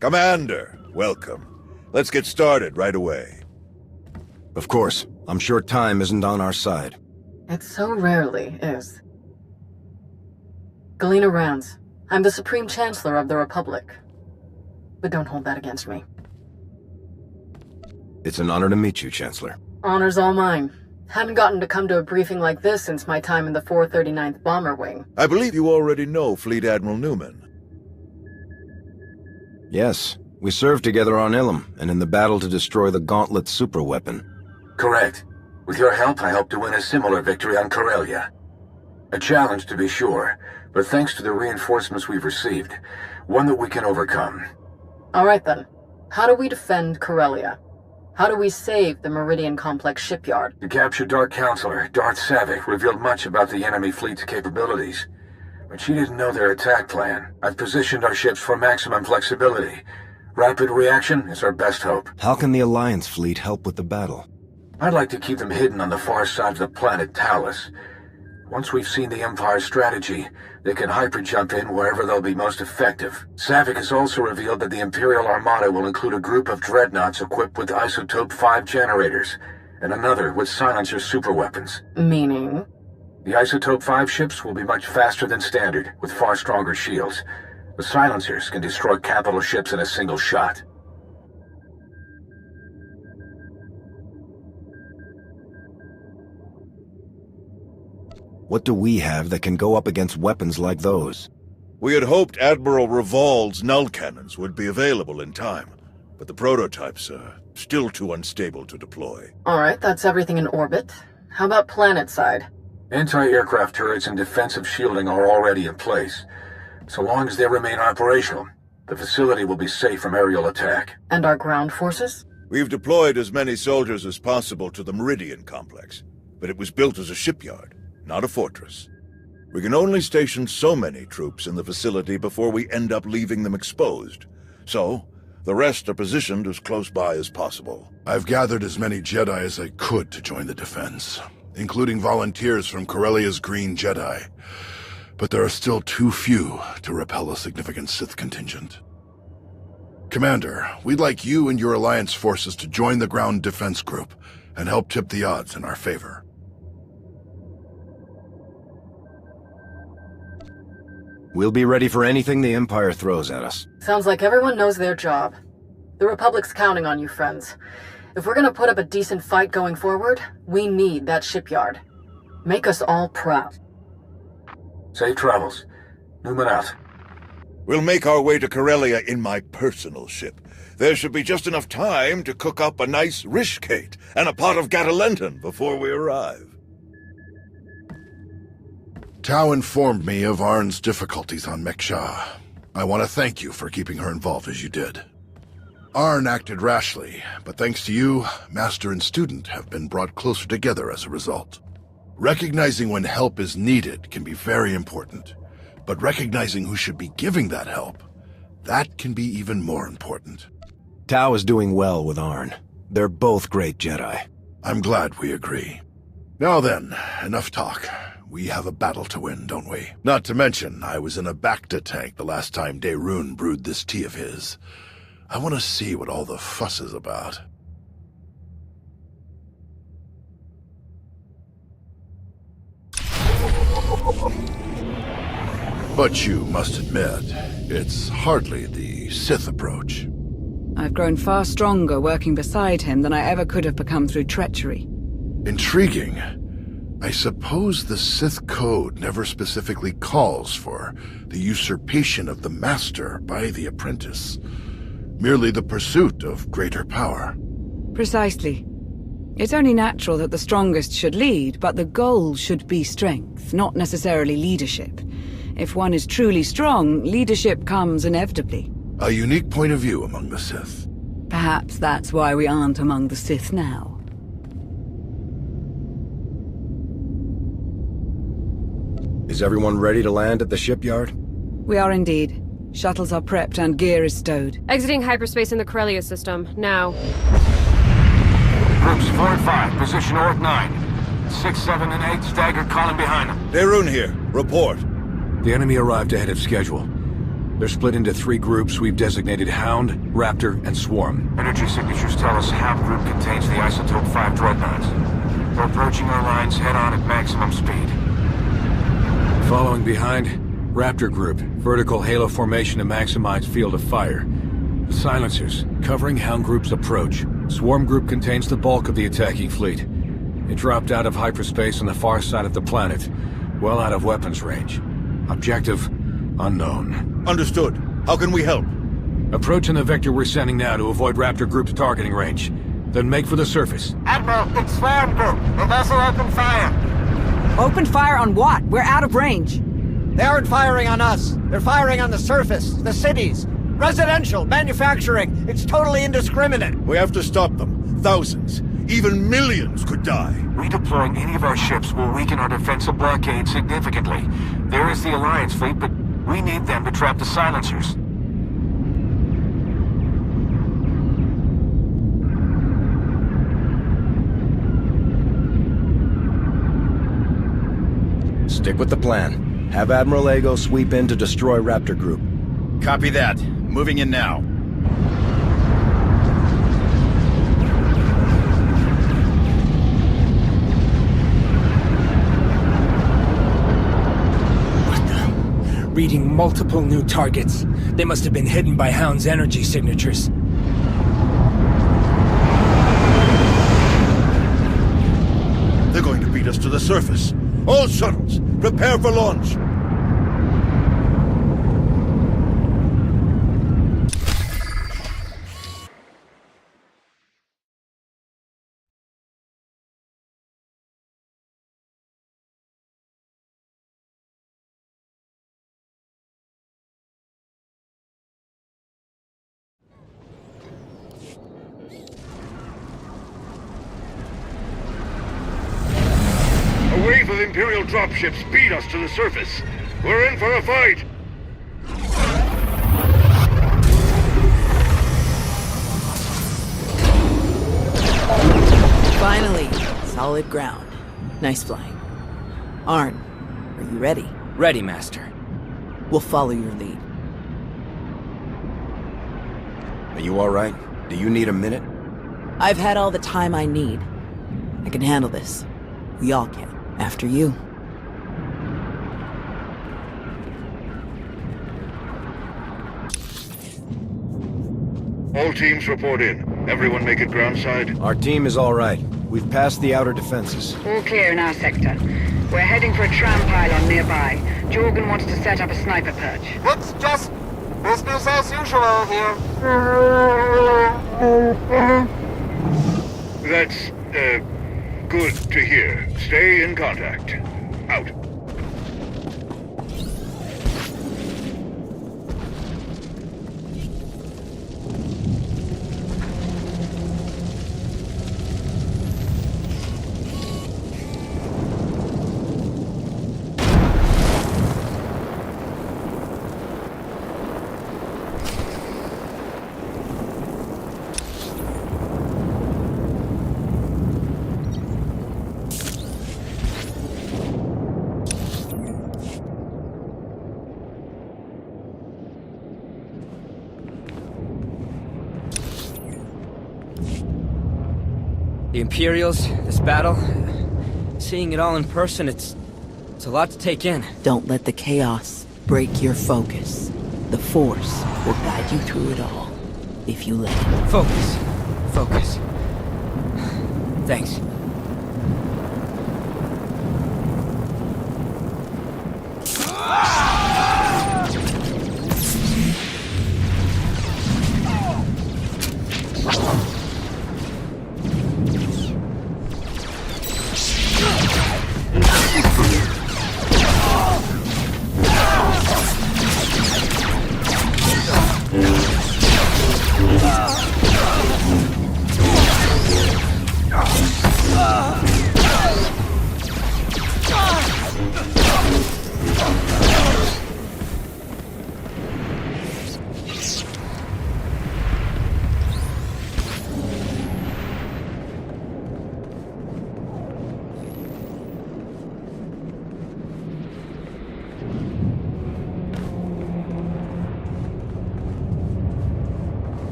Commander, welcome. Let's get started right away. Of course. I'm sure time isn't on our side. It so rarely is. Galena Rands. I'm the Supreme Chancellor of the Republic. But don't hold that against me. It's an honor to meet you, Chancellor. Honor's all mine. Haven't gotten to come to a briefing like this since my time in the 439th Bomber Wing. I believe you already know Fleet Admiral Newman. Yes. We served together on Ilum, and in the battle to destroy the Gauntlet superweapon. Correct. With your help, I hope to win a similar victory on Corellia. A challenge, to be sure, but thanks to the reinforcements we've received, one that we can overcome. Alright then. How do we defend Corellia? How do we save the Meridian Complex shipyard? The captured Dark Counselor, Darth Savick, revealed much about the enemy fleet's capabilities. But she didn't know their attack plan. I've positioned our ships for maximum flexibility. Rapid reaction is our best hope. How can the Alliance fleet help with the battle? I'd like to keep them hidden on the far side of the planet Talus. Once we've seen the Empire's strategy, they can hyper-jump in wherever they'll be most effective. Savick has also revealed that the Imperial Armada will include a group of dreadnoughts equipped with Isotope 5 generators, and another with silencer superweapons. Meaning? The Isotope 5 ships will be much faster than standard, with far stronger shields. The silencers can destroy capital ships in a single shot. What do we have that can go up against weapons like those? We had hoped Admiral Revol's null cannons would be available in time, but the prototypes are still too unstable to deploy. Alright, that's everything in orbit. How about planet side? Anti-aircraft turrets and defensive shielding are already in place. So long as they remain operational, the facility will be safe from aerial attack. And our ground forces? We've deployed as many soldiers as possible to the Meridian complex, but it was built as a shipyard, not a fortress. We can only station so many troops in the facility before we end up leaving them exposed. So, the rest are positioned as close by as possible. I've gathered as many Jedi as I could to join the defense, including volunteers from Corellia's Green Jedi. But there are still too few to repel a significant Sith contingent. Commander, we'd like you and your Alliance forces to join the ground defense group and help tip the odds in our favor. We'll be ready for anything the Empire throws at us. Sounds like everyone knows their job. The Republic's counting on you, friends. If we're gonna put up a decent fight going forward, we need that shipyard. Make us all proud. Safe travels. Newman out. We'll make our way to Corellia in my personal ship. There should be just enough time to cook up a nice rishkate and a pot of Gatalenton before we arrive. Tau informed me of Arn's difficulties on Meksha. I want to thank you for keeping her involved as you did. Arn acted rashly, but thanks to you, Master and Student have been brought closer together as a result. Recognizing when help is needed can be very important, but recognizing who should be giving that help, that can be even more important. Tau is doing well with Arn. They're both great Jedi. I'm glad we agree. Now then, enough talk. We have a battle to win, don't we? Not to mention, I was in a Bacta tank the last time Daerun brewed this tea of his. I want to see what all the fuss is about. But you must admit, it's hardly the Sith approach. I've grown far stronger working beside him than I ever could have become through treachery. Intriguing. I suppose the Sith Code never specifically calls for the usurpation of the Master by the apprentice. Merely the pursuit of greater power. Precisely. It's only natural that the strongest should lead, but the goal should be strength, not necessarily leadership. If one is truly strong, leadership comes inevitably. A unique point of view among the Sith. Perhaps that's why we aren't among the Sith now. Is everyone ready to land at the shipyard? We are indeed. Shuttles are prepped and gear is stowed. Exiting hyperspace in the Corellia system, now. Groups 4 and 5, position Orc 9. 6, 7, and 8 staggered calling behind them. Daerun here. Report. The enemy arrived ahead of schedule. They're split into 3 groups we've designated Hound, Raptor, and Swarm. Energy signatures tell us Hound group contains the Isotope 5 dreadnoughts. We're approaching our lines head-on at maximum speed. Following behind, Raptor group, vertical halo formation to maximize field of fire. Silencers, covering Hound group's approach. Swarm group contains the bulk of the attacking fleet. It dropped out of hyperspace on the far side of the planet, well out of weapons range. Objective, unknown. Understood. How can we help? Approach in the vector we're sending now to avoid Raptor group's targeting range. Then make for the surface. Admiral, it's Swarm Group. The vessel opened fire. Open fire on what? We're out of range. They aren't firing on us. They're firing on the surface, the cities. Residential, manufacturing. It's totally indiscriminate. We have to stop them. Thousands, even millions could die. Redeploying any of our ships will weaken our defensive blockade significantly. There is the Alliance fleet, but we need them to trap the silencers. Stick with the plan. Have Admiral Ego sweep in to destroy Raptor Group. Copy that. Moving in now. Reading multiple new targets. They must have been hidden by Hound's energy signatures. They're going to beat us to the surface. All shuttles, prepare for launch. A wave of Imperial dropships beat us to the surface. We're in for a fight! Finally, solid ground. Nice flying. Arn, are you ready? Ready, Master. We'll follow your lead. Are you alright? Do you need a minute? I've had all the time I need. I can handle this. We all can. After you. All teams report in. Everyone make it groundside. Our team is alright. We've passed the outer defenses. All clear in our sector. We're heading for a tram pylon nearby. Jorgen wants to set up a sniper perch. It's just business as usual here. That's, good to hear. Stay in contact. Out. The Imperials, this battle, seeing it all in person, it's a lot to take in. Don't let the chaos break your focus. The Force will guide you through it all, if you let it. Focus. Focus. Thanks.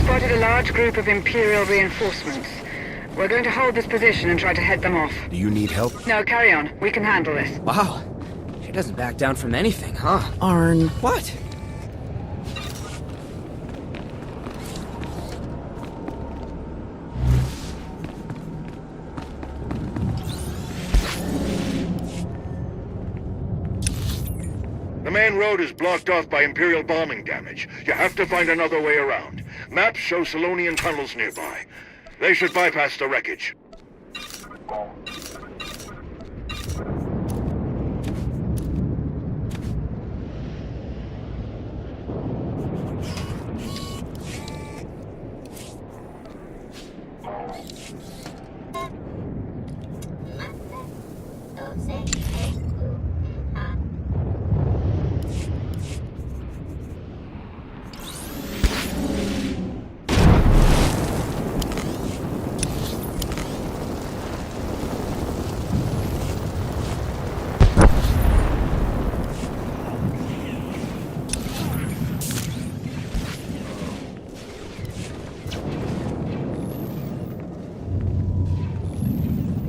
spotted a large group of Imperial reinforcements. We're going to hold this position and try to head them off. Do you need help? No, carry on. We can handle this. Wow. She doesn't back down from anything, huh? Arn. What? The main road is blocked off by Imperial bombing damage. You have to find another way around. Maps show Solonian tunnels nearby. They should bypass the wreckage.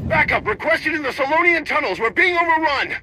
Backup requested in the Solonian tunnels. We're being overrun.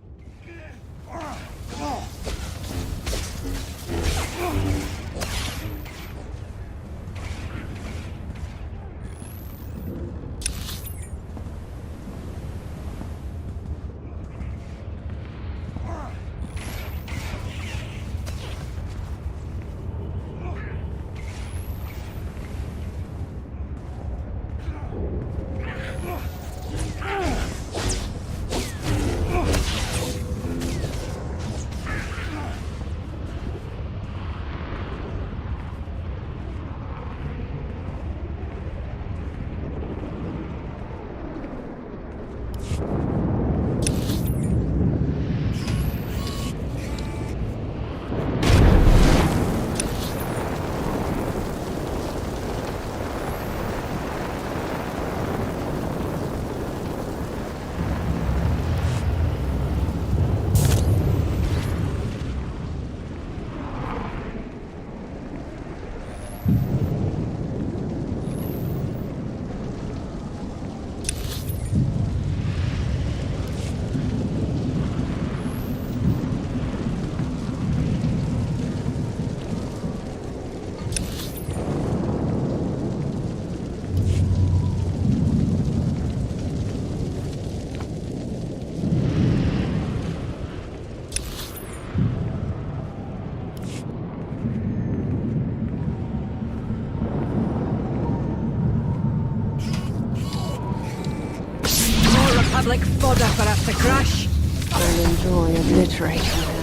Public fodder for us to crush. I'll enjoy obliterating them.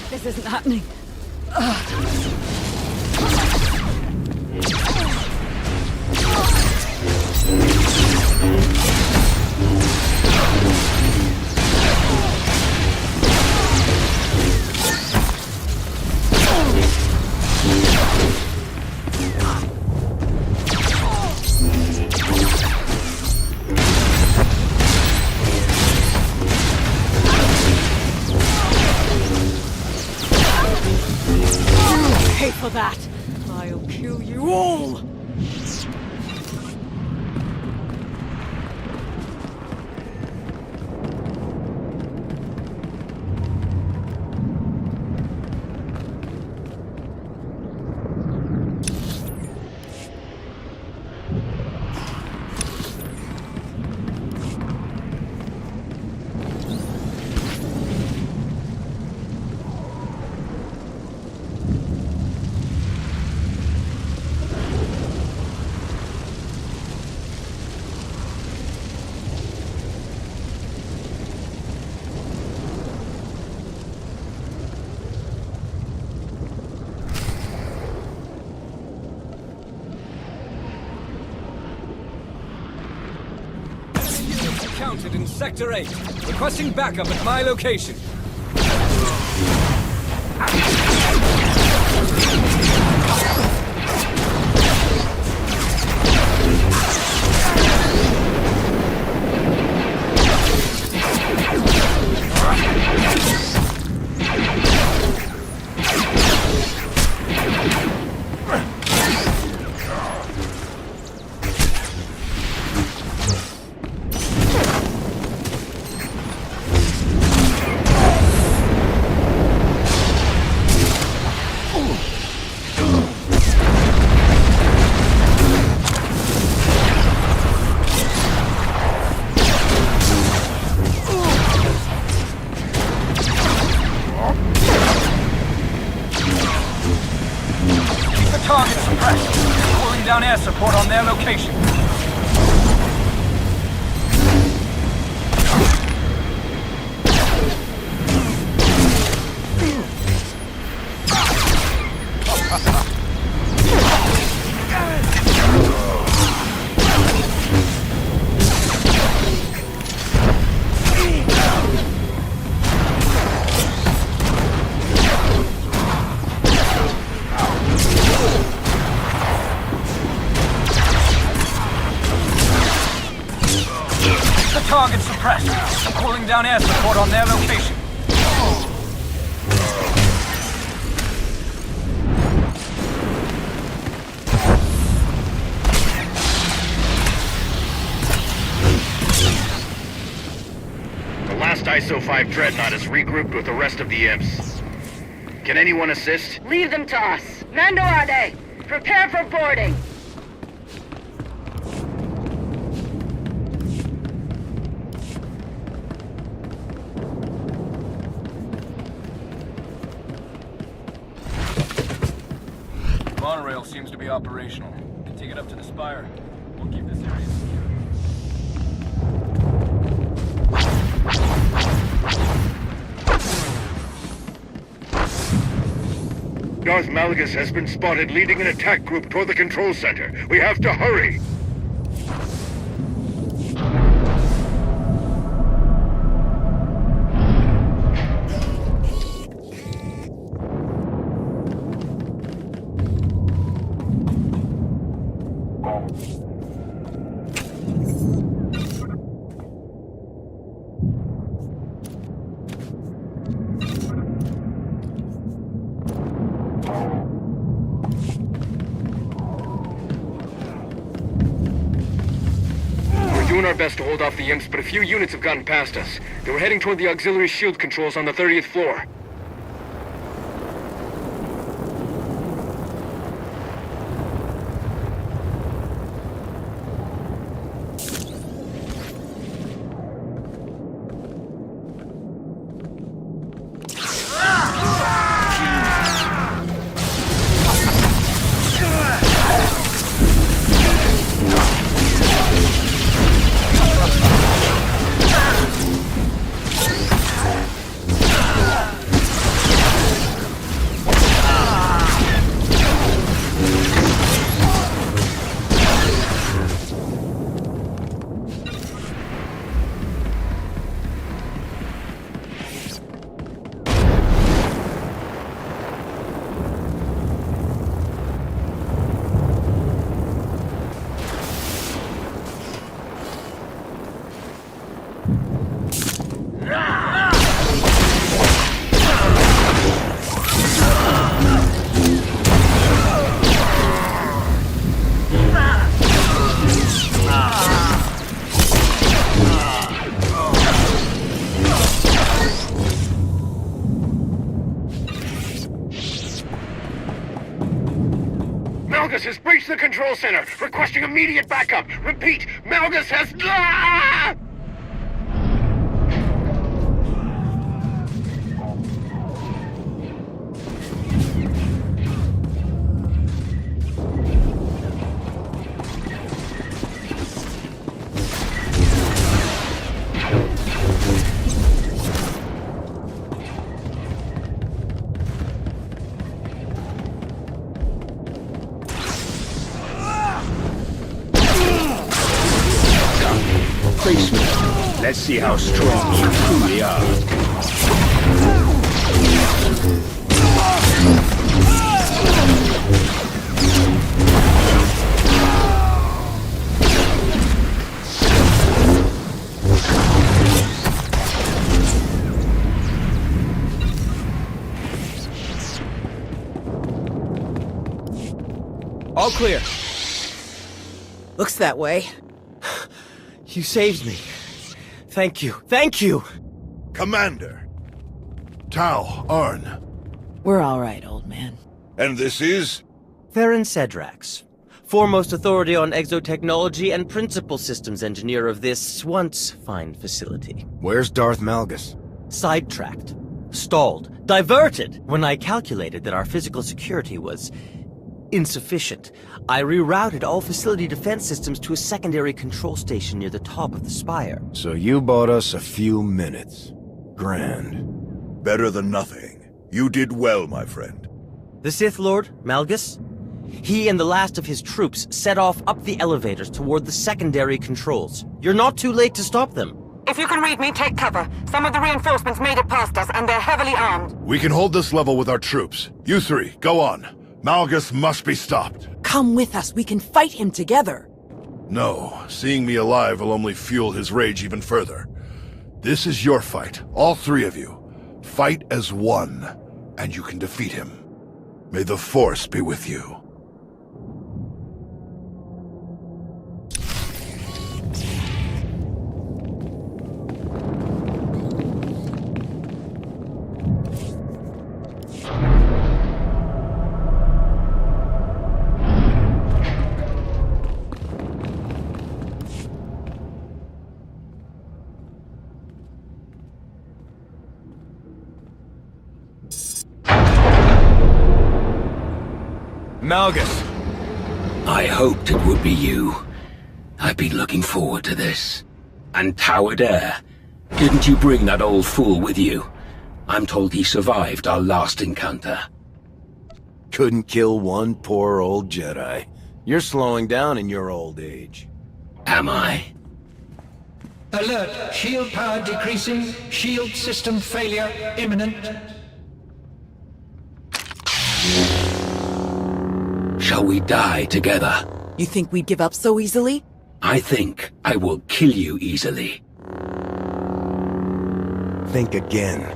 This isn't happening. Pay for that. I'll kill you all. encountered in Sector 8. Requesting backup at my location. Target suppressed. Calling down air support on their location. Target suppressed. Calling down air support on their location. The last ISO-5 Dreadnought is regrouped with the rest of the imps. Can anyone assist? Leave them to us. Mando Ade, prepare for boarding. Monorail seems to be operational. Can take it up to the spire. We'll keep this area secure. Darth Malgus has been spotted leading an attack group toward the control center. We have to hurry! Doing our best to hold off the imps, but a few units have gotten past us. They were heading toward the auxiliary shield controls on the 30th floor. Malgus has breached the control center, requesting immediate backup. Repeat, Malgus has... Ah! Let's see how strong you truly are. All clear. Looks that way. You saved me. Thank you. Thank you! Commander. Tau, Arn. We're all right, old man. And this is? Theron Cedrax, foremost authority on exotechnology and principal systems engineer of this once fine facility. Where's Darth Malgus? Sidetracked. Stalled. Diverted! When I calculated that our physical security was insufficient, I rerouted all facility defense systems to a secondary control station near the top of the spire. So you bought us a few minutes. Grand. Better than nothing. You did well, my friend. The Sith Lord, Malgus? He and the last of his troops set off up the elevators toward the secondary controls. You're not too late to stop them. If you can read me, take cover. Some of the reinforcements made it past us, and they're heavily armed. We can hold this level with our troops. You three, go on. Malgus must be stopped. Come with us. We can fight him together. No, seeing me alive will only fuel his rage even further. This is your fight, all three of you. Fight as one, and you can defeat him. May the Force be with you. Malgus! I hoped it would be you. I've been looking forward to this. And Tau Adair. Didn't you bring that old fool with you? I'm told he survived our last encounter. Couldn't kill one poor old Jedi. You're slowing down in your old age. Am I? Alert! Shield power decreasing. Shield system failure imminent. Shall we die together? You think we'd give up so easily? I think I will kill you easily. Think again.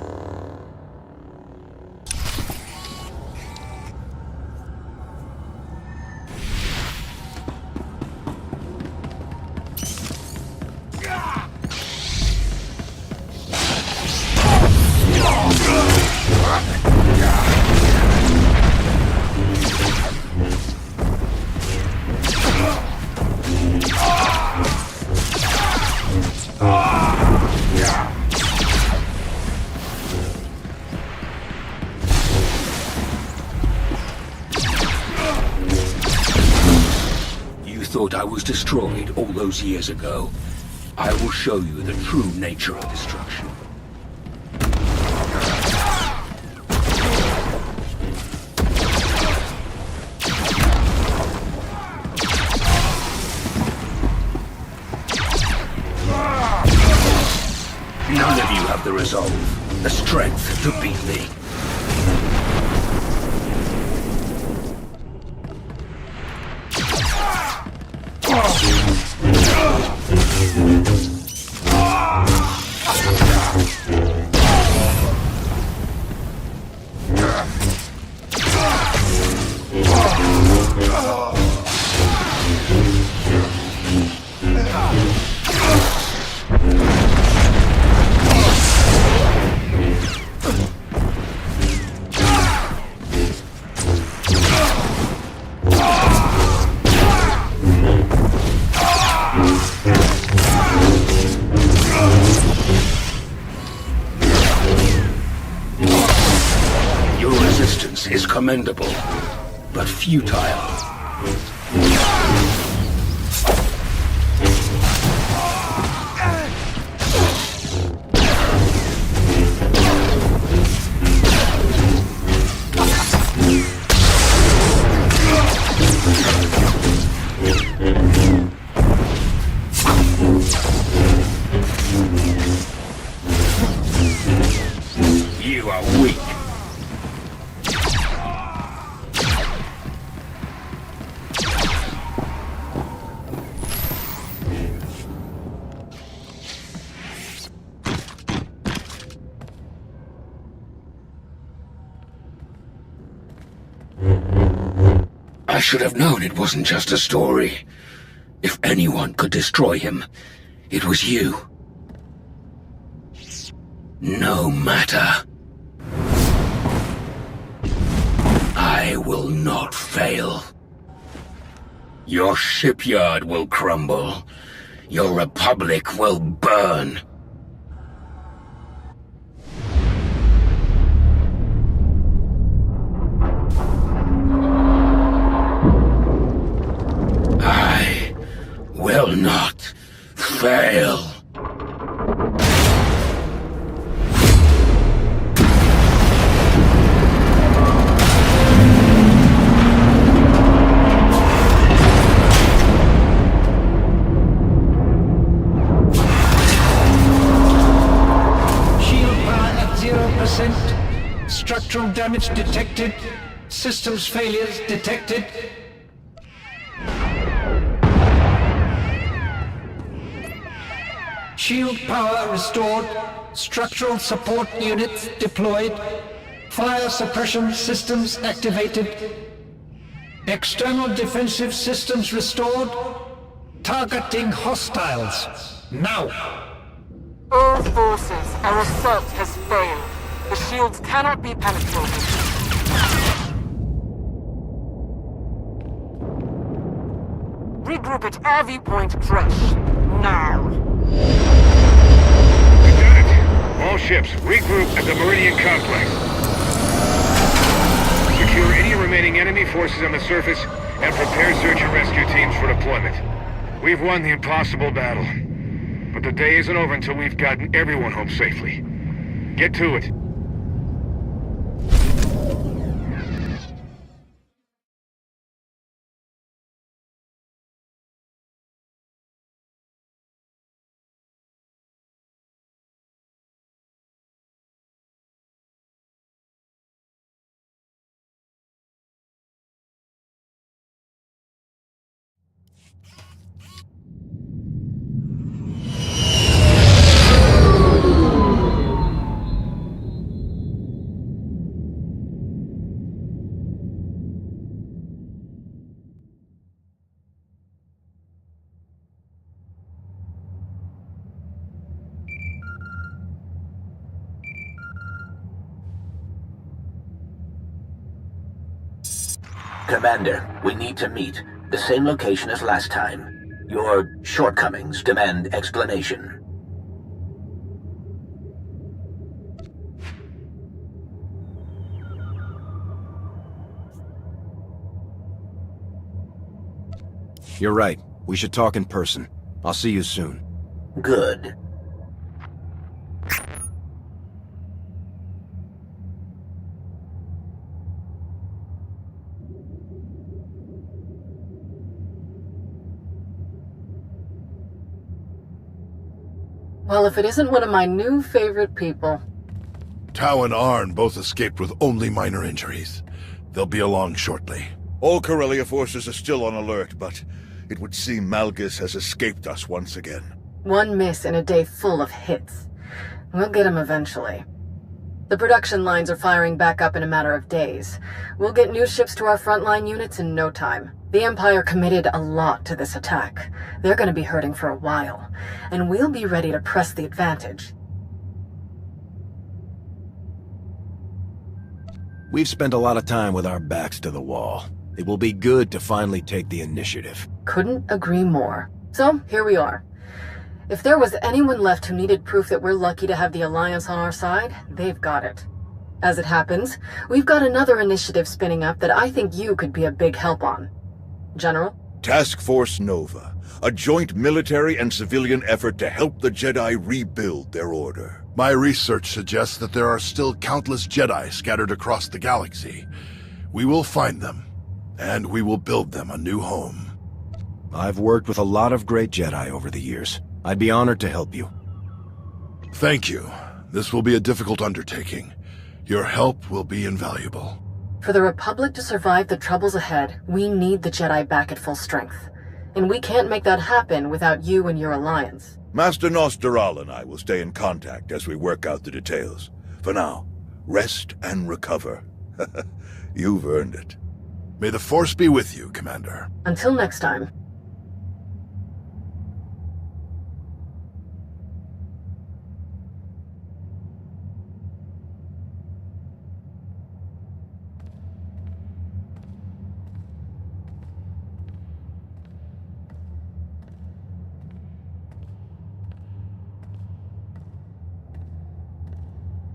Thought I was destroyed all those years ago. I will show you the true nature of destruction. None of you have the resolve, the strength to beat me. Is commendable, but futile. should have known it wasn't just a story. If anyone could destroy him, it was you. No matter. I will not fail. Your shipyard will crumble. Your republic will burn. I will not fail. Structural damage detected. Systems failures detected. Shield power restored. Structural support units deployed. Fire suppression systems activated. External defensive systems restored. Targeting hostiles. Now! All forces, our assault has failed. The shields cannot be penetrated. Regroup at our viewpoint, Dresh. Now. Lieutenant, all ships, regroup at the Meridian complex. Secure any remaining enemy forces on the surface and prepare search and rescue teams for deployment. We've won the impossible battle. But the day isn't over until we've gotten everyone home safely. Get to it. Commander, we need to meet. The same location as last time. Your shortcomings demand explanation. You're right. We should talk in person. I'll see you soon. Good. Well, if it isn't one of my new favorite people. Tau and Arn both escaped with only minor injuries. They'll be along shortly. All Corellia forces are still on alert, but it would seem Malgus has escaped us once again. One miss in a day full of hits. We'll get him eventually. The production lines are firing back up in a matter of days. We'll get new ships to our frontline units in no time. The Empire committed a lot to this attack. They're going to be hurting for a while, and we'll be ready to press the advantage. We've spent a lot of time with our backs to the wall. It will be good to finally take the initiative. Couldn't agree more. So, here we are. If there was anyone left who needed proof that we're lucky to have the Alliance on our side, they've got it. As it happens, we've got another initiative spinning up that I think you could be a big help on. General? Task Force Nova, a joint military and civilian effort to help the Jedi rebuild their order. My research suggests that there are still countless Jedi scattered across the galaxy. We will find them, and we will build them a new home. I've worked with a lot of great Jedi over the years. I'd be honored to help you. Thank you. This will be a difficult undertaking. Your help will be invaluable. For the Republic to survive the troubles ahead, we need the Jedi back at full strength. And we can't make that happen without you and your alliance. Master Nosteral and I will stay in contact as we work out the details. For now, rest and recover. You've earned it. May the Force be with you, Commander. Until next time.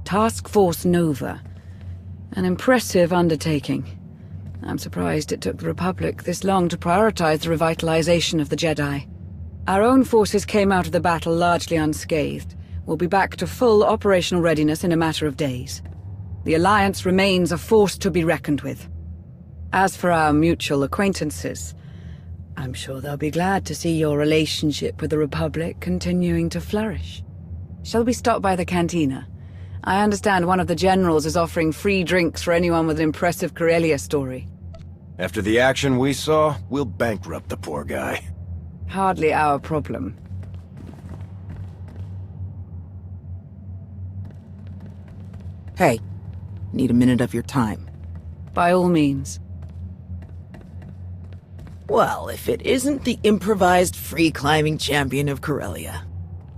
Task Force Nova. An impressive undertaking. I'm surprised it took the Republic this long to prioritize the revitalization of the Jedi. Our own forces came out of the battle largely unscathed. We'll be back to full operational readiness in a matter of days. The Alliance remains a force to be reckoned with. As for our mutual acquaintances, I'm sure they'll be glad to see your relationship with the Republic continuing to flourish. Shall we stop by the cantina? I understand one of the generals is offering free drinks for anyone with an impressive Corellia story. After the action we saw, we'll bankrupt the poor guy. Hardly our problem. Hey, need a minute of your time. By all means. Well, if it isn't the improvised free-climbing champion of Corellia.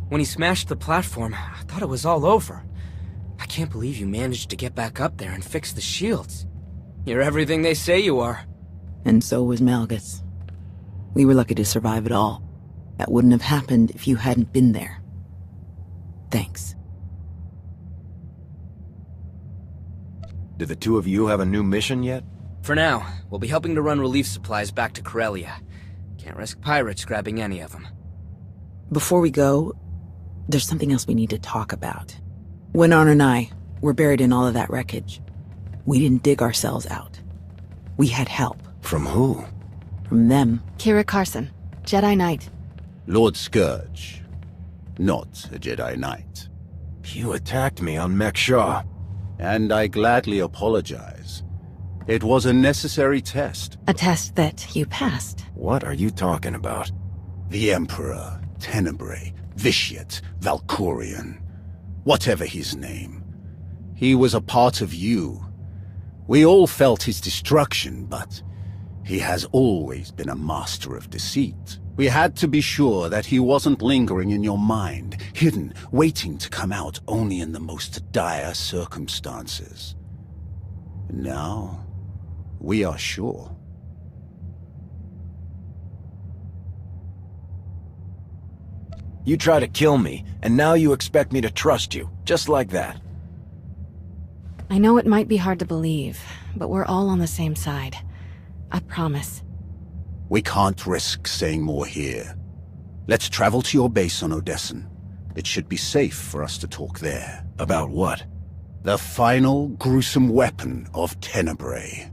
When he smashed the platform, I thought it was all over. I can't believe you managed to get back up there and fix the shields. You're everything they say you are. And so was Malgus. We were lucky to survive it all. That wouldn't have happened if you hadn't been there. Thanks. Did the two of you have a new mission yet? For now, we'll be helping to run relief supplies back to Corellia. Can't risk pirates grabbing any of them. Before we go, there's something else we need to talk about. When Arn and I were buried in all of that wreckage, we didn't dig ourselves out. We had help. From who? From them. Kira Carson, Jedi Knight. Lord Scourge. Not a Jedi Knight. You attacked me on Mek-Shaw. And I gladly apologize. It was a necessary test. A test that you passed. What are you talking about? The Emperor, Tenebrae, Vitiate, Valkorion. Whatever his name. He was a part of you. We all felt his destruction, but he has always been a master of deceit. We had to be sure that he wasn't lingering in your mind, hidden, waiting to come out only in the most dire circumstances. Now, we are sure. You try to kill me, and now you expect me to trust you, just like that. I know it might be hard to believe, but we're all on the same side. I promise. We can't risk saying more here. Let's travel to your base on Odessen. It should be safe for us to talk there. About what? The final gruesome weapon of Tenebrae.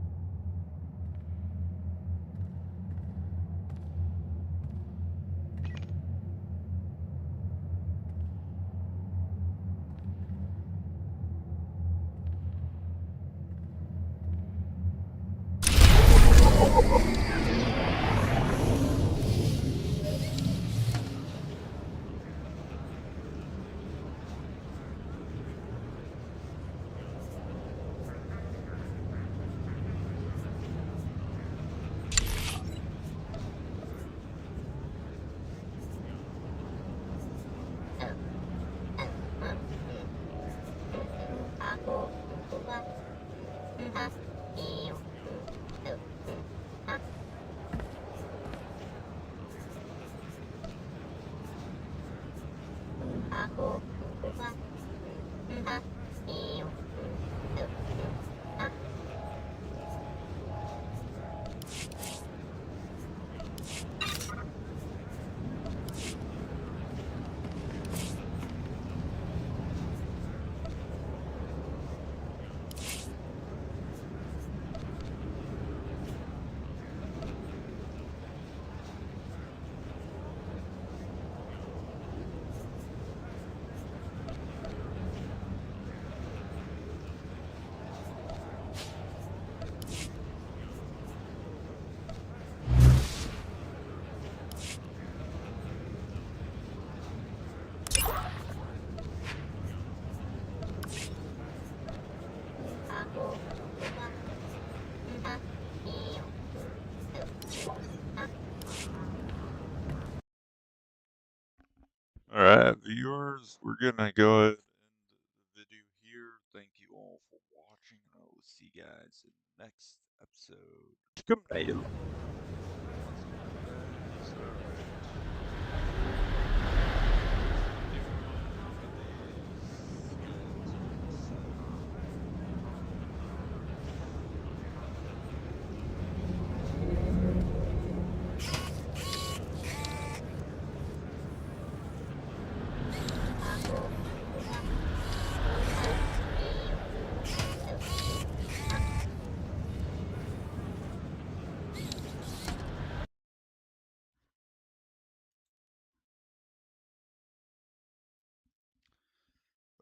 Alright, viewers, we're gonna go ahead and end the video here. Thank you all for watching, and I will see you guys in the next episode. Goodbye.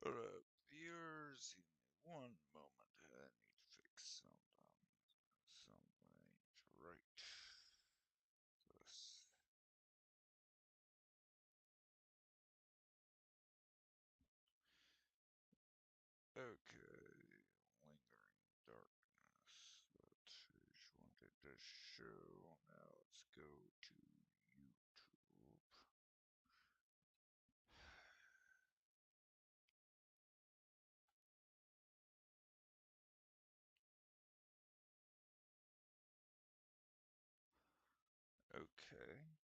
Alright, viewers, give me one moment. I need to fix something right. This. Okay, lingering darkness. That is wanted to show. Now let's go to YouTube. Okay.